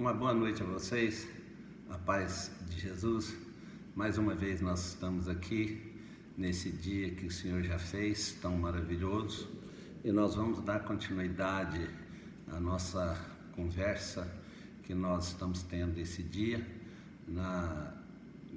Uma boa noite a vocês, a paz de Jesus. Mais uma vez nós estamos aqui nesse dia que o Senhor já fez, tão maravilhoso, e nós vamos dar continuidade à nossa conversa que nós estamos tendo esse dia na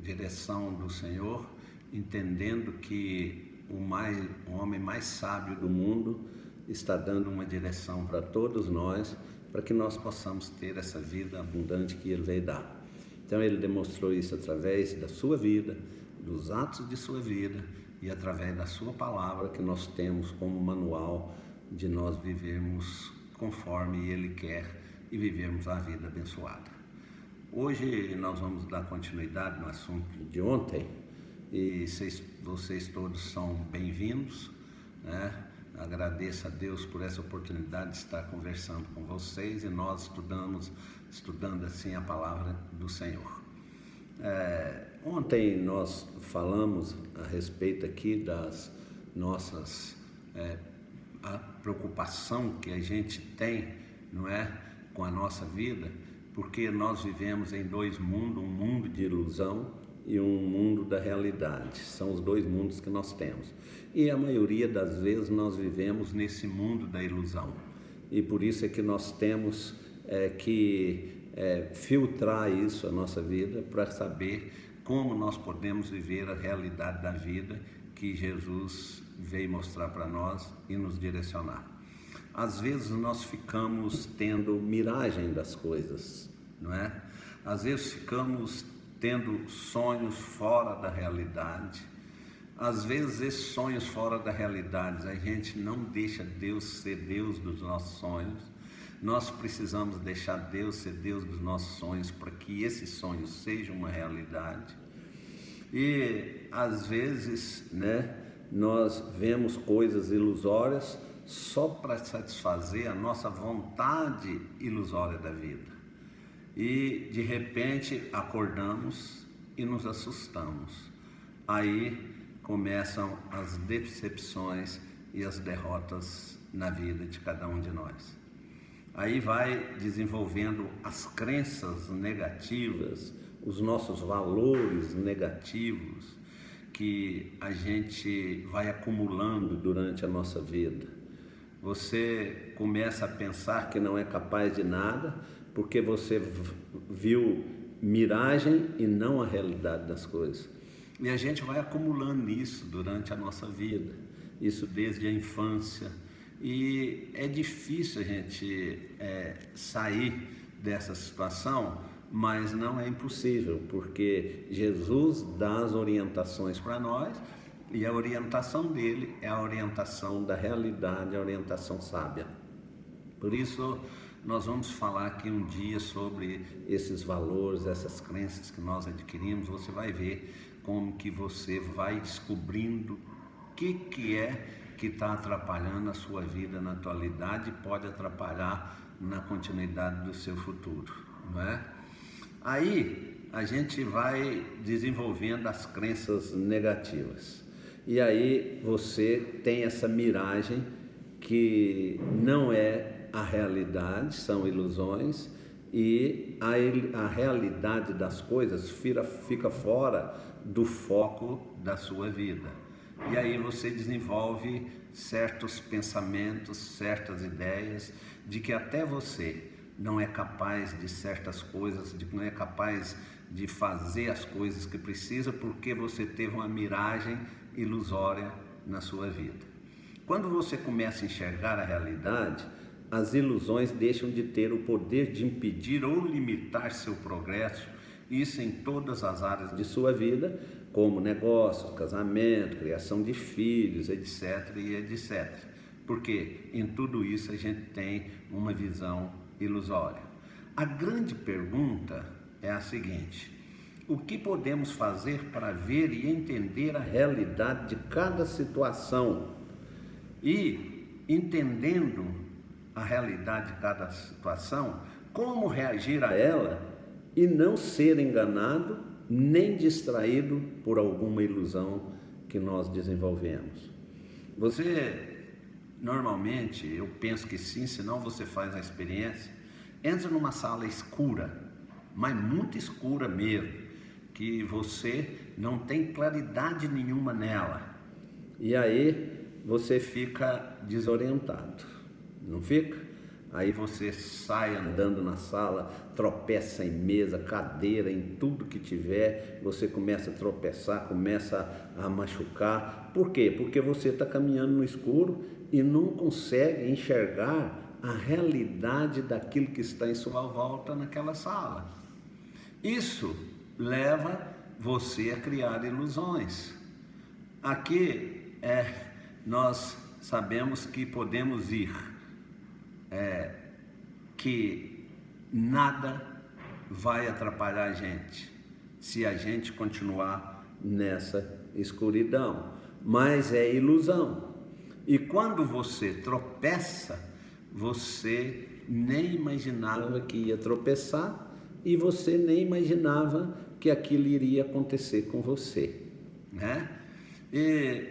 direção do Senhor, entendendo que o homem mais sábio do mundo está dando uma direção para todos nós, para que nós possamos ter essa vida abundante que Ele veio dar. Então Ele demonstrou isso através da sua vida, dos atos de sua vida e através da sua palavra, que nós temos como manual de nós vivermos conforme Ele quer e vivermos a vida abençoada. Hoje nós vamos dar continuidade no assunto de ontem e vocês todos são bem-vindos, né? Agradeço a Deus por essa oportunidade de estar conversando com vocês e nós estudando assim a palavra do Senhor. Ontem nós falamos a respeito aqui das nossas a preocupação que a gente tem, não é, com a nossa vida, porque nós vivemos em dois mundos, um mundo de ilusão e um mundo da realidade. São os dois mundos que nós temos. E a maioria das vezes nós vivemos nesse mundo da ilusão. E por isso é que nós temos que filtrar isso, a nossa vida, para saber como nós podemos viver a realidade da vida que Jesus veio mostrar para nós e nos direcionar. Às vezes nós ficamos tendo miragem das coisas, não é? Às vezes ficamos tendo sonhos fora da realidade. Às vezes esses sonhos fora da realidade, a gente não deixa Deus ser Deus dos nossos sonhos. Nós precisamos deixar Deus ser Deus dos nossos sonhos para que esses sonhos sejam uma realidade. E às vezes, né, nós vemos coisas ilusórias só para satisfazer a nossa vontade ilusória da vida. E de repente acordamos e nos assustamos. Aí começam as decepções e as derrotas na vida de cada um de nós. Aí vai desenvolvendo as crenças negativas, os nossos valores negativos que a gente vai acumulando durante a nossa vida. Você começa a pensar que não é capaz de nada, porque você viu miragem e não a realidade das coisas. E a gente vai acumulando isso durante a nossa vida, isso desde a infância. E é difícil a gente sair dessa situação, mas não é impossível, porque Jesus dá as orientações para nós e a orientação dele é a orientação da realidade, a orientação sábia. Por isso, nós vamos falar aqui um dia sobre esses valores, essas crenças que nós adquirimos. Você vai ver como que você vai descobrindo o que é que está atrapalhando a sua vida na atualidade e pode atrapalhar na continuidade do seu futuro, não é? Aí a gente vai desenvolvendo as crenças negativas. E aí você tem essa miragem que não é a realidade, são ilusões, e a realidade das coisas fica fora do foco da sua vida. E aí você desenvolve certos pensamentos, certas ideias de que até você não é capaz de certas coisas, de que não é capaz de fazer as coisas que precisa porque você teve uma miragem ilusória na sua vida. Quando você começa a enxergar a realidade, as ilusões deixam de ter o poder de impedir ou limitar seu progresso, isso em todas as áreas de sua vida, como negócios, casamento, criação de filhos, etc. e etc. Porque em tudo isso a gente tem uma visão ilusória. A grande pergunta é a seguinte: o que podemos fazer para ver e entender a realidade de cada situação? E entendendo a realidade de cada situação, como reagir a ela e não ser enganado nem distraído por alguma ilusão que nós desenvolvemos. Você, normalmente, eu penso que sim, senão você faz a experiência entra numa sala escura, mas muito escura mesmo, que você não tem claridade nenhuma nela. E aí você fica desorientado, não fica? Aí você sai andando na sala, tropeça em mesa, cadeira, em tudo que tiver, você começa a tropeçar, começa a machucar. Por quê? Porque você está caminhando no escuro e não consegue enxergar a realidade daquilo que está em sua volta naquela sala. Isso leva você a criar ilusões. Aqui nós sabemos que podemos ir, que nada vai atrapalhar a gente se a gente continuar nessa escuridão, mas é ilusão. E quando você tropeça, você nem imaginava que ia tropeçar e você nem imaginava que aquilo iria acontecer com você, né?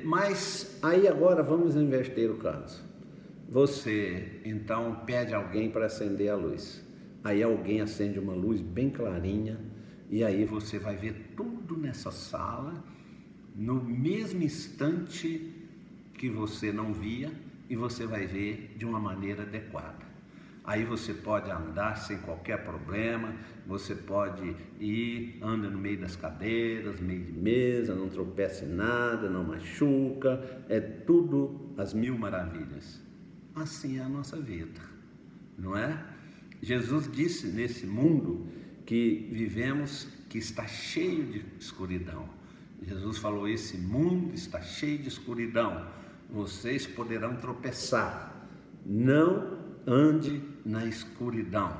Mas aí agora vamos inverter o caso. Você então pede alguém para acender a luz. Aí alguém acende uma luz bem clarinha e aí você vai ver tudo nessa sala no mesmo instante que você não via e você vai ver de uma maneira adequada. Aí você pode andar sem qualquer problema, você pode ir, anda no meio das cadeiras, meio de mesa, não tropeça em nada, não machuca, é tudo às mil maravilhas. Assim é a nossa vida, não é? Jesus disse nesse mundo que vivemos, que está cheio de escuridão. Jesus falou, esse mundo está cheio de escuridão, vocês poderão tropeçar, não ande na escuridão.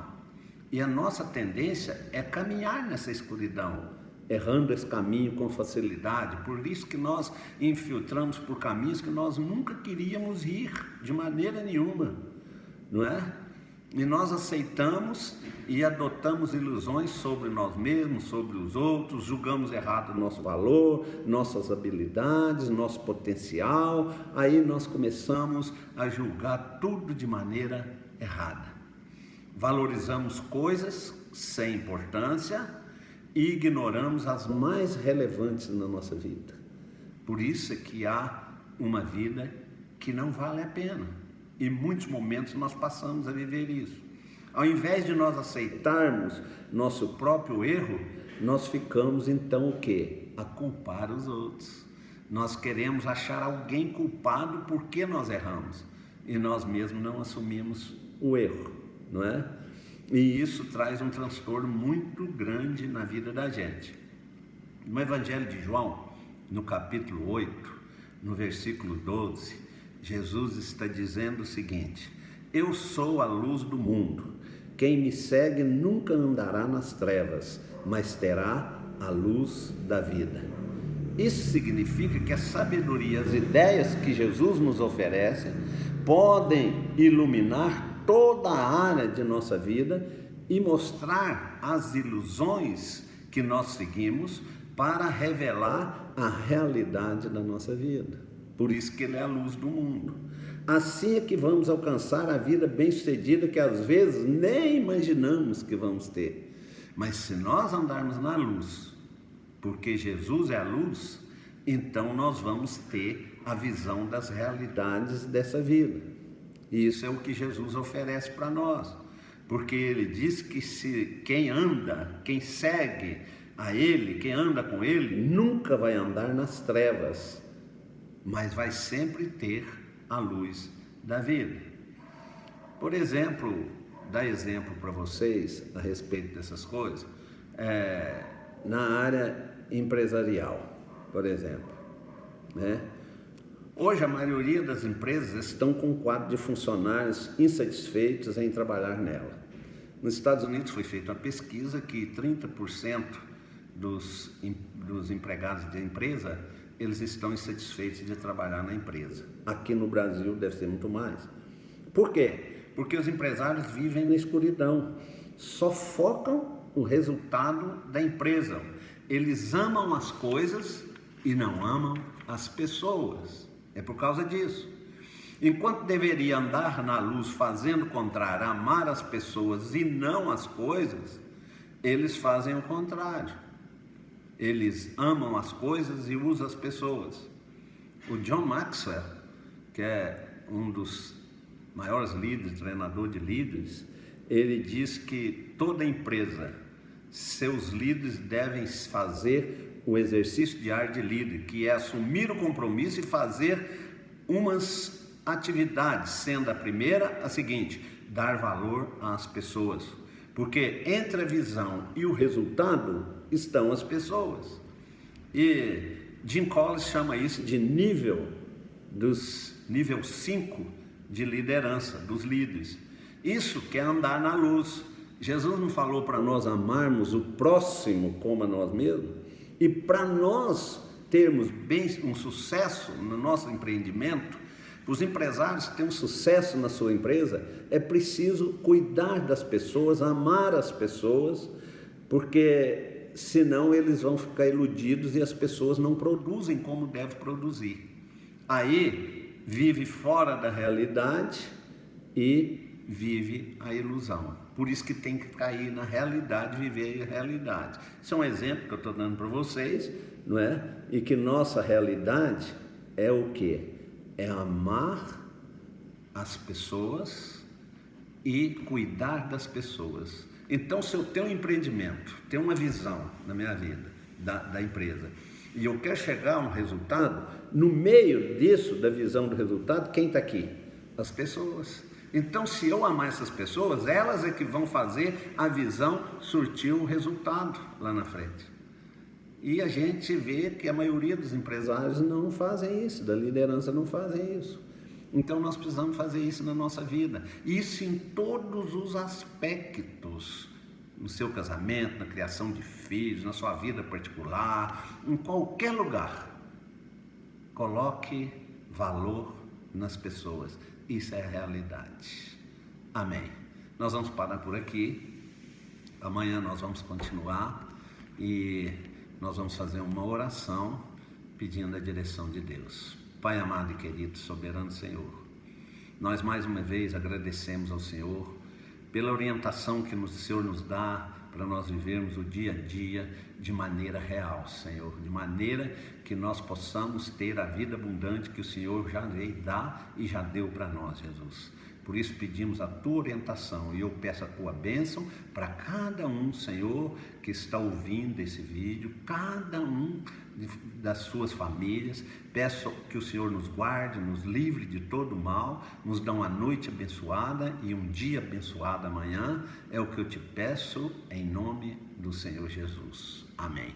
E a nossa tendência é caminhar nessa escuridão, errando esse caminho com facilidade. Por isso que nós infiltramos por caminhos que nós nunca queríamos ir, de maneira nenhuma, não é? E nós aceitamos e adotamos ilusões sobre nós mesmos, sobre os outros, julgamos errado o nosso valor, nossas habilidades, nosso potencial. Aí nós começamos a julgar tudo de maneira errada. Valorizamos coisas sem importância e ignoramos as mais relevantes na nossa vida. Por isso é que há uma vida que não vale a pena. E em muitos momentos nós passamos a viver isso. Ao invés de nós aceitarmos nosso próprio erro, nós ficamos então o quê? A culpar os outros. Nós queremos achar alguém culpado porque nós erramos. E nós mesmos não assumimos o erro, não é? E isso traz um transtorno muito grande na vida da gente. No Evangelho de João, no capítulo 8, no versículo 12, Jesus está dizendo o seguinte: eu sou a luz do mundo, quem me segue nunca andará nas trevas, mas terá a luz da vida. Isso significa que a sabedoria, as ideias que Jesus nos oferece, podem iluminar toda a área de nossa vida e mostrar as ilusões que nós seguimos para revelar a realidade da nossa vida. Por isso que ele é a luz do mundo. Assim é que vamos alcançar a vida bem-sucedida que às vezes nem imaginamos que vamos ter. Mas se nós andarmos na luz, porque Jesus é a luz, então nós vamos ter a visão das realidades dessa vida. E isso é o que Jesus oferece para nós. Porque ele diz que quem segue a ele, quem anda com ele, nunca vai andar nas trevas, mas vai sempre ter a luz da vida. Por exemplo, dar exemplo para vocês a respeito dessas coisas, na área empresarial, por exemplo, né? Hoje a maioria das empresas estão com um quadro de funcionários insatisfeitos em trabalhar nela. Nos Estados Unidos foi feita uma pesquisa que 30% dos empregados de empresa, eles estão insatisfeitos de trabalhar na empresa. Aqui no Brasil deve ser muito mais. Por quê? Porque os empresários vivem na escuridão, só focam o resultado da empresa. Eles amam as coisas e não amam as pessoas. É por causa disso. Enquanto deveria andar na luz fazendo o contrário, amar as pessoas e não as coisas, eles fazem o contrário. Eles amam as coisas e usam as pessoas. O John Maxwell, que é um dos maiores líderes, treinador de líderes, ele diz que toda empresa, seus líderes devem fazer o exercício diário de líder, que é assumir o compromisso e fazer umas atividades, sendo a primeira a seguinte: dar valor às pessoas, porque entre a visão e o resultado estão as pessoas. E Jim Collins chama isso de nível 5 de liderança, dos líderes. Isso que é andar na luz. Jesus não falou para nós amarmos o próximo como a nós mesmos? E para nós termos um sucesso no nosso empreendimento, os empresários que têm um sucesso na sua empresa, é preciso cuidar das pessoas, amar as pessoas, porque senão eles vão ficar iludidos e as pessoas não produzem como deve produzir. Aí vive fora da realidade e vive a ilusão. Por isso que tem que cair na realidade, viver a realidade. Isso é um exemplo que eu estou dando para vocês, não é? E que nossa realidade é o quê? É amar as pessoas e cuidar das pessoas. Então, se eu tenho um empreendimento, tenho uma visão na minha vida, da empresa, e eu quero chegar a um resultado, no meio disso, da visão do resultado, quem está aqui? As pessoas. Então, se eu amar essas pessoas, elas é que vão fazer a visão surtir o resultado lá na frente. E a gente vê que a maioria dos empresários não fazem isso, da liderança não fazem isso. Então nós precisamos fazer isso na nossa vida. Isso em todos os aspectos. No seu casamento, na criação de filhos, na sua vida particular, em qualquer lugar. Coloque valor nas pessoas. Isso é a realidade. Amém. Nós vamos parar por aqui. Amanhã nós vamos continuar e nós vamos fazer uma oração pedindo a direção de Deus. Pai amado e querido, soberano Senhor, nós mais uma vez agradecemos ao Senhor pela orientação que o Senhor nos dá para nós vivermos o dia a dia de maneira real, Senhor, de maneira que nós possamos ter a vida abundante que o Senhor já veio dar e já deu para nós, Jesus. Por isso pedimos a tua orientação e eu peço a tua bênção para cada um, Senhor, que está ouvindo esse vídeo, cada um das suas famílias. Peço que o Senhor nos guarde, nos livre de todo mal, nos dê uma noite abençoada e um dia abençoado amanhã. É o que eu te peço em nome do Senhor Jesus. Amém.